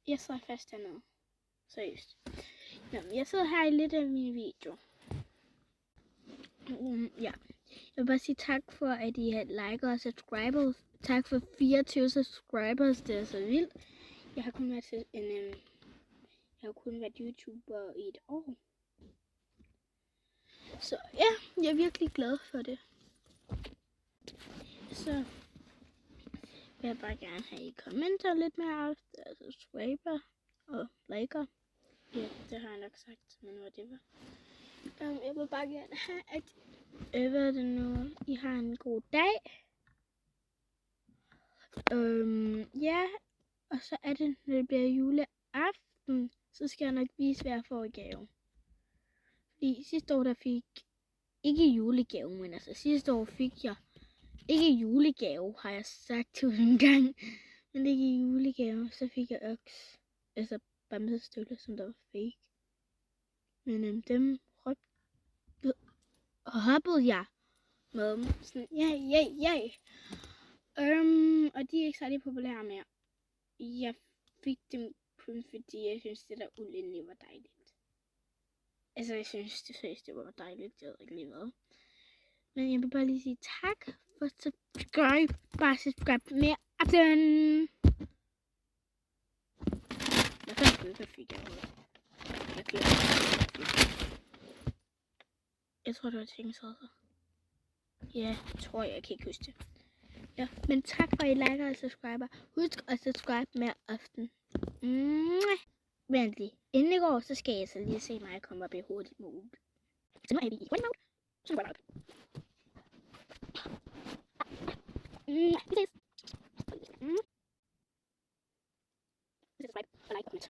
Jeg sidder fast hernede. Seriøst. Nå, jeg sidder her i lidt af min video. Ja. Jeg vil bare sige tak for, at I har liker og subscribers. Tak for 24 subscribers. Det er så vildt. Jeg har kun været YouTuber i et år. Så ja, jeg er virkelig glad for det. Så vil jeg bare gerne have I kommenter lidt mere ofte, altså subscriber og liker. Ja, det har jeg nok sagt, men hvad det var. Jeg vil bare gerne have, at hvad det nu, I har en god dag. Ja, og så er det, når det bliver juleaften, så skal jeg nok vise, hvad jeg får i gave. Fordi sidste år, der fik ikke julegave, men altså sidste år fik jeg ikke julegave, har jeg sagt 1000 gange. Men ikke julegave, så fik jeg øks. Altså bamsestøvler, som der var fake. Men dem hoppede jeg med. Sådan, ja. Og de er ikke særlig populære mere. Jeg fik dem kun fordi jeg synes det der uld endelig var dejligt. Altså jeg synes det var dejligt. Jeg ved ikke lige hvad. Men jeg vil bare lige sige tak for subscribe. Bare subscribe mere aften. Jeg fandt ikke, hvad fik jeg. Jeg tror det var tingsrædder. Ja, tror jeg kan ikke huske det. Ja, men tak for at I liker og subscriber. Husk at subscribe mere aften. Vent lige. Inden i går, så skal jeg så lige se mig komme op i hurtigt mode. Så nu er vi i hurtigt mode. Så går jeg op. Vi ses. Subscribe og like og comment.